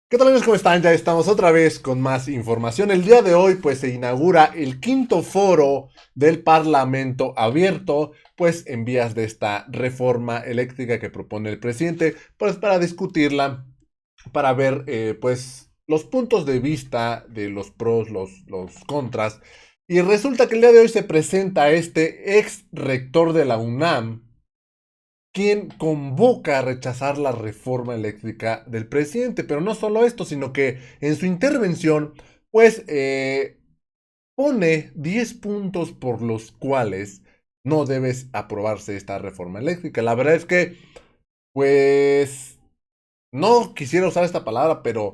¿Qué tal amigos? ¿Cómo están? Ya estamos otra vez con más información. El día de hoy pues se inaugura el quinto foro del Parlamento abierto pues en vías de esta reforma eléctrica que propone el presidente pues para discutirla, para ver pues los puntos de vista de los pros, los contras. Y resulta que el día de hoy se presenta este ex rector de la UNAM, quien convoca a rechazar la reforma eléctrica del presidente. Pero no solo esto, sino que en su intervención, pues pone 10 puntos por los cuales no debes aprobarse esta reforma eléctrica. La verdad es que, pues, no quisiera usar esta palabra, pero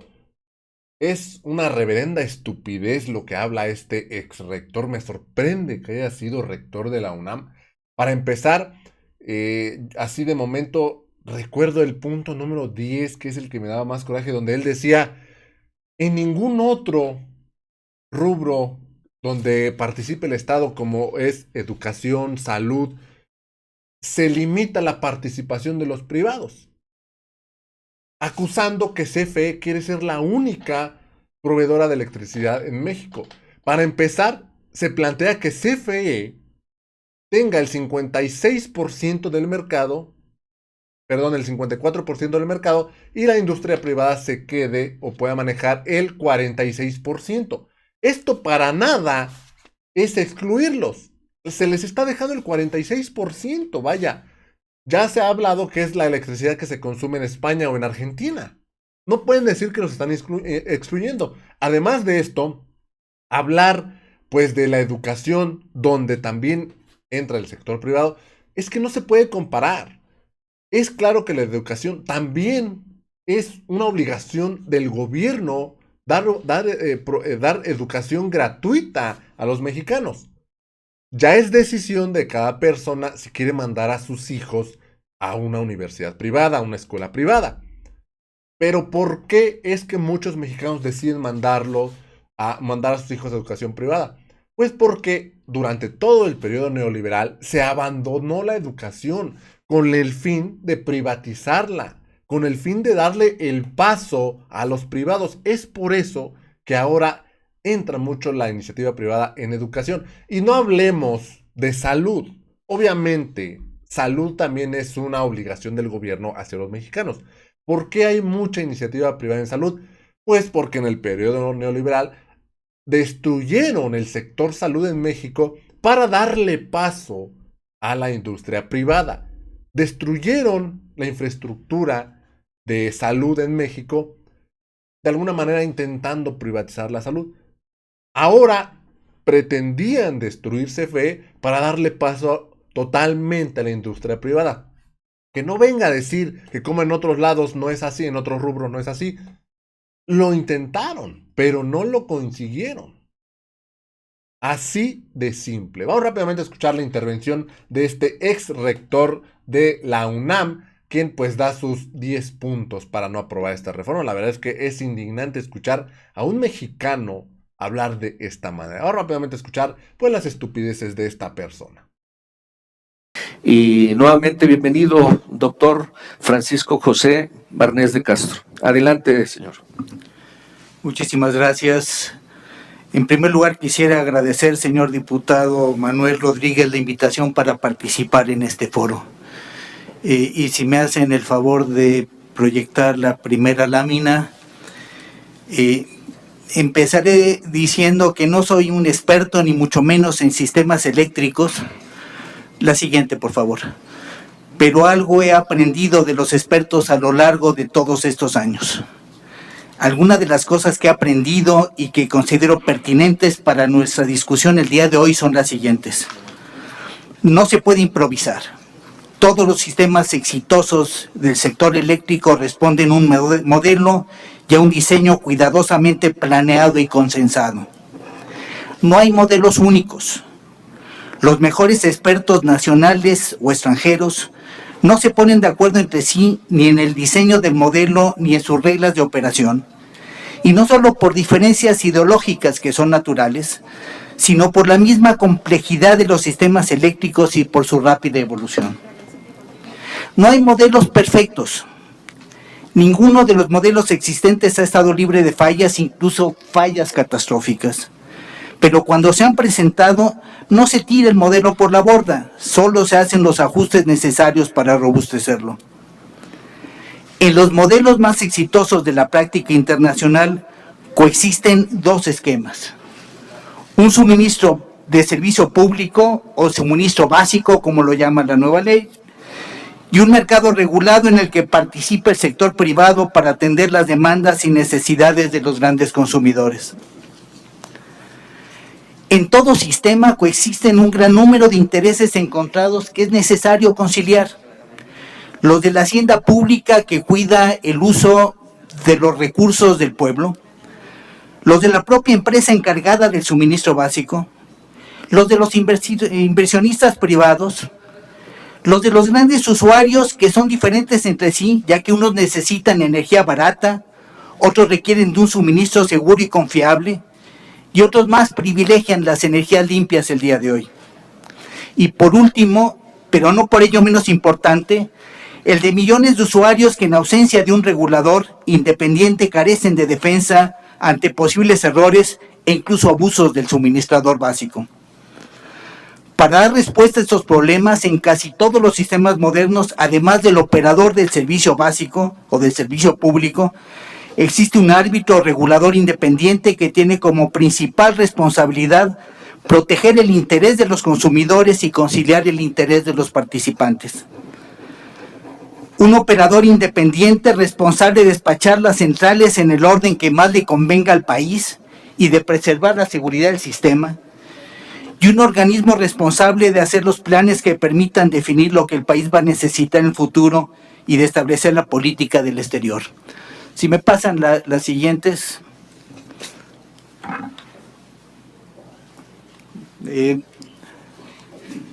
es una reverenda estupidez lo que habla este ex rector. Me sorprende que haya sido rector de la UNAM. Para empezar, así de momento recuerdo el punto número 10, que es el que me daba más coraje, donde él decía, en ningún otro rubro donde participe el Estado, como es educación, salud, se limita la participación de los privados, acusando que CFE quiere ser la única proveedora de electricidad en México. Para empezar, se plantea que CFE tenga el 56% del mercado, perdón, el 54% del mercado, y la industria privada se quede o pueda manejar el 46%. Esto para nada es excluirlos. Se les está dejando el 46%, vaya. Ya se ha hablado que es la electricidad que se consume en España o en Argentina. No pueden decir que los están excluyendo. Además de esto, hablar pues de la educación, donde también entra el sector privado, es que no se puede comparar. Es claro que la educación también es una obligación del gobierno dar educación gratuita a los mexicanos. Ya es decisión de cada persona si quiere mandar a sus hijos a una universidad privada, a una escuela privada. Pero ¿por qué es que muchos mexicanos deciden mandar a sus hijos a educación privada? Pues porque durante todo el periodo neoliberal se abandonó la educación con el fin de privatizarla, con el fin de darle el paso a los privados. Es por eso que ahora entra mucho la iniciativa privada en educación. Y no hablemos de salud. Obviamente, salud también es una obligación del gobierno hacia los mexicanos. ¿Por qué hay mucha iniciativa privada en salud? Pues porque en el periodo neoliberal destruyeron el sector salud en México para darle paso a la industria privada. Destruyeron la infraestructura de salud en México, de alguna manera intentando privatizar la salud. Ahora pretendían destruir CFE para darle paso totalmente a la industria privada. Que no venga a decir que como en otros lados no es así, en otros rubros no es así. Lo intentaron, pero no lo consiguieron. Así de simple. Vamos rápidamente a escuchar la intervención de este ex rector de la UNAM, quien pues da sus 10 puntos para no aprobar esta reforma. La verdad es que es indignante escuchar a un mexicano hablar de esta manera. Vamos rápidamente a escuchar pues las estupideces de esta persona. Y nuevamente bienvenido, doctor Francisco José Barnés de Castro. Adelante, señor. Muchísimas gracias. En primer lugar, quisiera agradecer, señor diputado Manuel Rodríguez, la invitación para participar en este foro. Y si me hacen el favor de proyectar la primera lámina, empezaré diciendo que no soy un experto, ni mucho menos en sistemas eléctricos. La siguiente, por favor. Pero algo he aprendido de los expertos a lo largo de todos estos años. Algunas de las cosas que he aprendido y que considero pertinentes para nuestra discusión el día de hoy son las siguientes. No se puede improvisar. Todos los sistemas exitosos del sector eléctrico responden a un modelo y a un diseño cuidadosamente planeado y consensado. No hay modelos únicos. Los mejores expertos nacionales o extranjeros no se ponen de acuerdo entre sí ni en el diseño del modelo ni en sus reglas de operación, y no solo por diferencias ideológicas que son naturales, sino por la misma complejidad de los sistemas eléctricos y por su rápida evolución. No hay modelos perfectos. Ninguno de los modelos existentes ha estado libre de fallas, incluso fallas catastróficas. Pero cuando se han presentado, no se tira el modelo por la borda, solo se hacen los ajustes necesarios para robustecerlo. En los modelos más exitosos de la práctica internacional coexisten dos esquemas. Un suministro de servicio público o suministro básico, como lo llama la nueva ley, y un mercado regulado en el que participa el sector privado para atender las demandas y necesidades de los grandes consumidores. En todo sistema coexisten un gran número de intereses encontrados que es necesario conciliar. Los de la hacienda pública, que cuida el uso de los recursos del pueblo, los de la propia empresa encargada del suministro básico, los de los inversionistas privados, los de los grandes usuarios, que son diferentes entre sí, ya que unos necesitan energía barata, otros requieren de un suministro seguro y confiable, y otros más privilegian las energías limpias el día de hoy. Y por último, pero no por ello menos importante, el de millones de usuarios que en ausencia de un regulador independiente carecen de defensa ante posibles errores e incluso abusos del suministrador básico. Para dar respuesta a estos problemas, en casi todos los sistemas modernos, además del operador del servicio básico o del servicio público, existe un árbitro regulador independiente que tiene como principal responsabilidad proteger el interés de los consumidores y conciliar el interés de los participantes. Un operador independiente responsable de despachar las centrales en el orden que más le convenga al país y de preservar la seguridad del sistema, y un organismo responsable de hacer los planes que permitan definir lo que el país va a necesitar en el futuro y de establecer la política del exterior. Si me pasan las siguientes.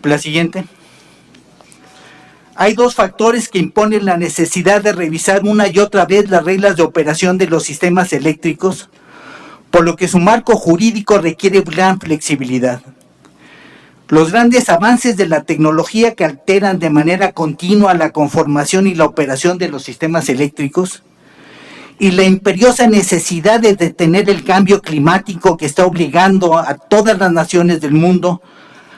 La siguiente. Hay dos factores que imponen la necesidad de revisar una y otra vez las reglas de operación de los sistemas eléctricos, por lo que su marco jurídico requiere gran flexibilidad. Los grandes avances de la tecnología que alteran de manera continua la conformación y la operación de los sistemas eléctricos, y la imperiosa necesidad de detener el cambio climático que está obligando a todas las naciones del mundo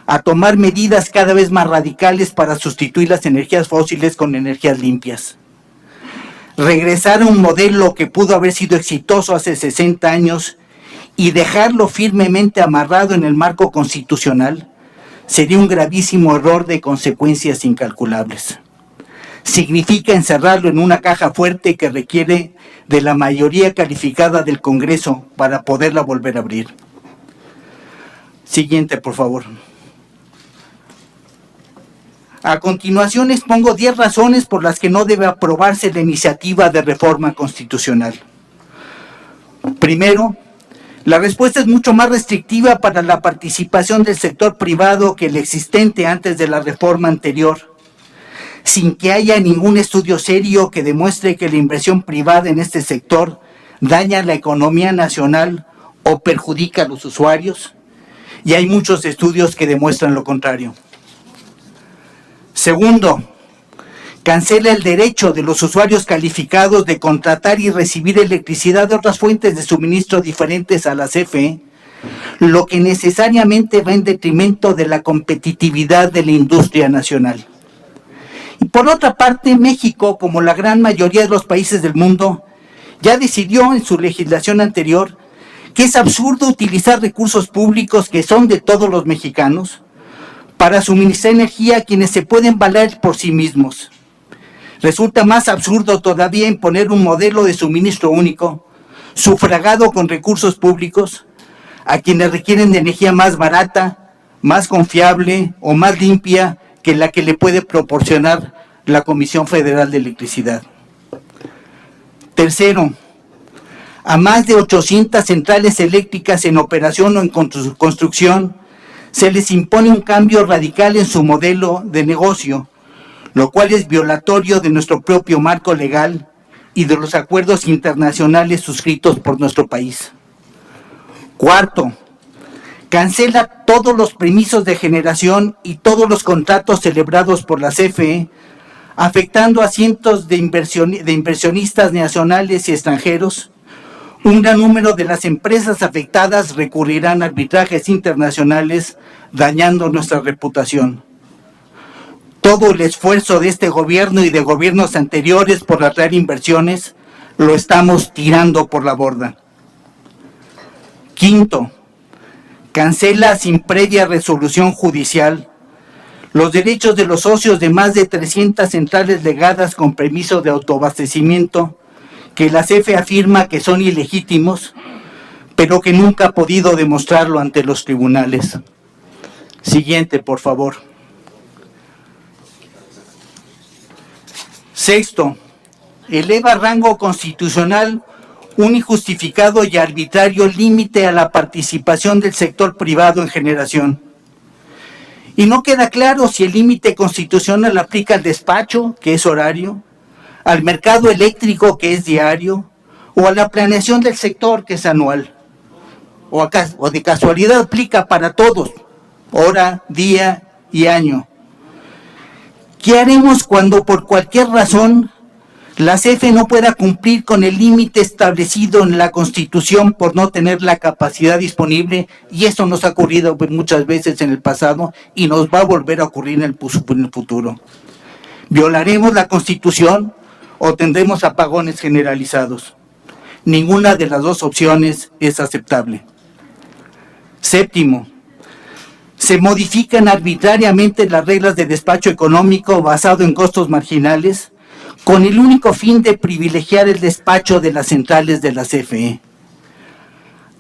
a tomar medidas cada vez más radicales para sustituir las energías fósiles con energías limpias. Regresar a un modelo que pudo haber sido exitoso hace 60 años y dejarlo firmemente amarrado en el marco constitucional sería un gravísimo error de consecuencias incalculables. Significa encerrarlo en una caja fuerte que requiere de la mayoría calificada del Congreso para poderla volver a abrir. Siguiente, por favor. A continuación expongo 10 razones por las que no debe aprobarse la iniciativa de reforma constitucional. Primero, la respuesta es mucho más restrictiva para la participación del sector privado que el existente antes de la reforma anterior, sin que haya ningún estudio serio que demuestre que la inversión privada en este sector daña la economía nacional o perjudica a los usuarios, y hay muchos estudios que demuestran lo contrario. Segundo, cancela el derecho de los usuarios calificados de contratar y recibir electricidad de otras fuentes de suministro diferentes a la CFE, lo que necesariamente va en detrimento de la competitividad de la industria nacional. Y por otra parte, México, como la gran mayoría de los países del mundo, ya decidió en su legislación anterior que es absurdo utilizar recursos públicos que son de todos los mexicanos para suministrar energía a quienes se pueden valer por sí mismos. Resulta más absurdo todavía imponer un modelo de suministro único, sufragado con recursos públicos, a quienes requieren de energía más barata, más confiable o más limpia que la que le puede proporcionar la Comisión Federal de Electricidad. Tercero, a más de 800 centrales eléctricas en operación o en construcción, se les impone un cambio radical en su modelo de negocio, lo cual es violatorio de nuestro propio marco legal y de los acuerdos internacionales suscritos por nuestro país. Cuarto, cancela todos los permisos de generación y todos los contratos celebrados por la CFE afectando a cientos de inversionistas nacionales y extranjeros. Un gran número de las empresas afectadas recurrirán a arbitrajes internacionales, dañando nuestra reputación. Todo el esfuerzo de este gobierno y de gobiernos anteriores por atraer inversiones lo estamos tirando por la borda. Quinto, cancela sin previa resolución judicial los derechos de los socios de más de 300 centrales legadas con permiso de autoabastecimiento que la CFE afirma que son ilegítimos, pero que nunca ha podido demostrarlo ante los tribunales. Siguiente, por favor. Sexto, eleva a rango constitucional un injustificado y arbitrario límite a la participación del sector privado en generación. Y no queda claro si el límite constitucional aplica al despacho, que es horario, al mercado eléctrico, que es diario, o a la planeación del sector, que es anual. O de casualidad aplica para todos, hora, día y año. ¿Qué haremos cuando por cualquier razón la CFE no pueda cumplir con el límite establecido en la Constitución por no tener la capacidad disponible? Y eso nos ha ocurrido muchas veces en el pasado y nos va a volver a ocurrir en el futuro. ¿Violaremos la Constitución o tendremos apagones generalizados? Ninguna de las dos opciones es aceptable. Séptimo, se modifican arbitrariamente las reglas de despacho económico basado en costos marginales con el único fin de privilegiar el despacho de las centrales de la CFE.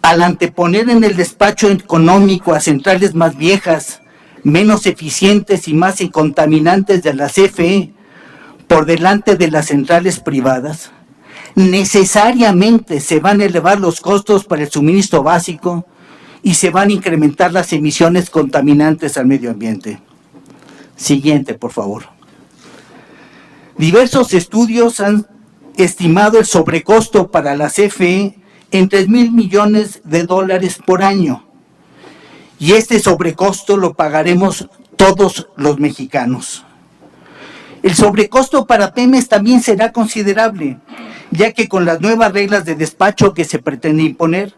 Al anteponer en el despacho económico a centrales más viejas, menos eficientes y más contaminantes de la CFE por delante de las centrales privadas, necesariamente se van a elevar los costos para el suministro básico y se van a incrementar las emisiones contaminantes al medio ambiente. Siguiente, por favor. Diversos estudios han estimado el sobrecosto para la CFE en $3,000 millones por año. Y este sobrecosto lo pagaremos todos los mexicanos. El sobrecosto para Pemex también será considerable, ya que con las nuevas reglas de despacho que se pretende imponer,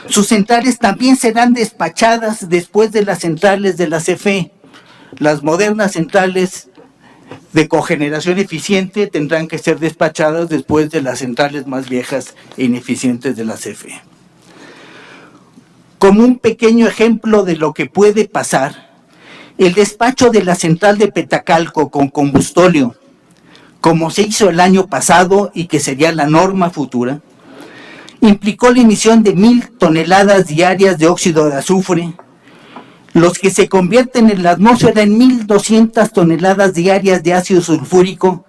sus centrales también serán despachadas después de las centrales de la CFE. Las modernas centrales de cogeneración eficiente tendrán que ser despachadas después de las centrales más viejas e ineficientes de la CFE. Como un pequeño ejemplo de lo que puede pasar, el despacho de la central de Petacalco con combustóleo, como se hizo el año pasado y que sería la norma futura, implicó la emisión de 1,000 toneladas diarias de óxido de azufre, los que se convierten en la atmósfera en 1,200 toneladas diarias de ácido sulfúrico,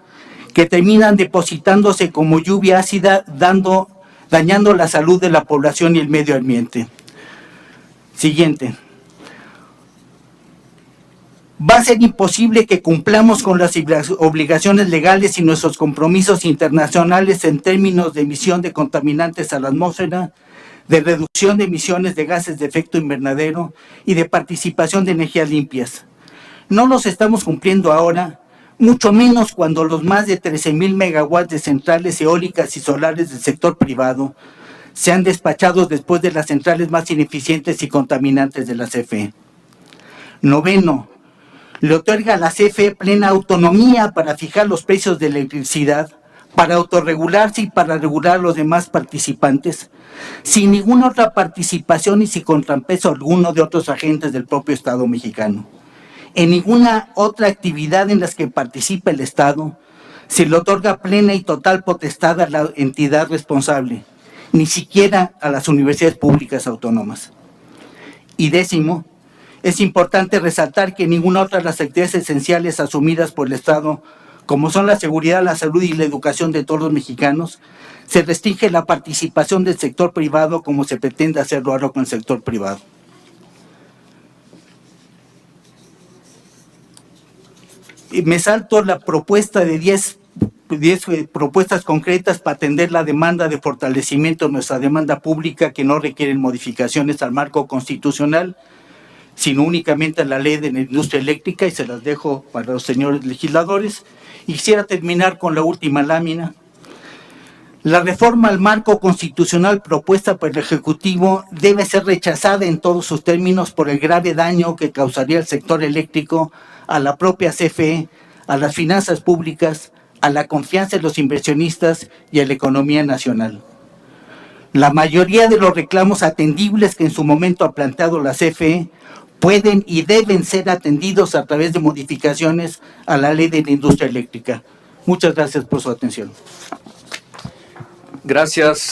que terminan depositándose como lluvia ácida, dañando la salud de la población y el medio ambiente. Siguiente. Va a ser imposible que cumplamos con las obligaciones legales y nuestros compromisos internacionales en términos de emisión de contaminantes a la atmósfera, de reducción de emisiones de gases de efecto invernadero y de participación de energías limpias. No los estamos cumpliendo ahora, mucho menos cuando los más de 13,000 megawatts de centrales eólicas y solares del sector privado sean despachados después de las centrales más ineficientes y contaminantes de la CFE. Noveno, le otorga a la CFE plena autonomía para fijar los precios de electricidad, para autorregularse y para regular a los demás participantes, sin ninguna otra participación y sin contrapeso alguno de otros agentes del propio Estado mexicano. En ninguna otra actividad en las que participa el Estado se le otorga plena y total potestad a la entidad responsable, ni siquiera a las universidades públicas autónomas. Y décimo, es importante resaltar que ninguna otra de las actividades esenciales asumidas por el Estado, como son la seguridad, la salud y la educación de todos los mexicanos, se restringe la participación del sector privado como se pretende hacerlo ahora con el sector privado. Y me salto la propuesta de 10 propuestas concretas para atender la demanda de fortalecimiento de nuestra demanda pública que no requieren modificaciones al marco constitucional. sino únicamente a la ley de la industria eléctrica, y se las dejo para los señores legisladores. Y quisiera terminar con la última lámina. La reforma al marco constitucional propuesta por el Ejecutivo debe ser rechazada en todos sus términos por el grave daño que causaría al sector eléctrico, a la propia CFE, a las finanzas públicas, a la confianza de los inversionistas y a la economía nacional. La mayoría de los reclamos atendibles que en su momento ha planteado la CFE pueden y deben ser atendidos a través de modificaciones a la ley de la industria eléctrica. Muchas gracias por su atención. Gracias.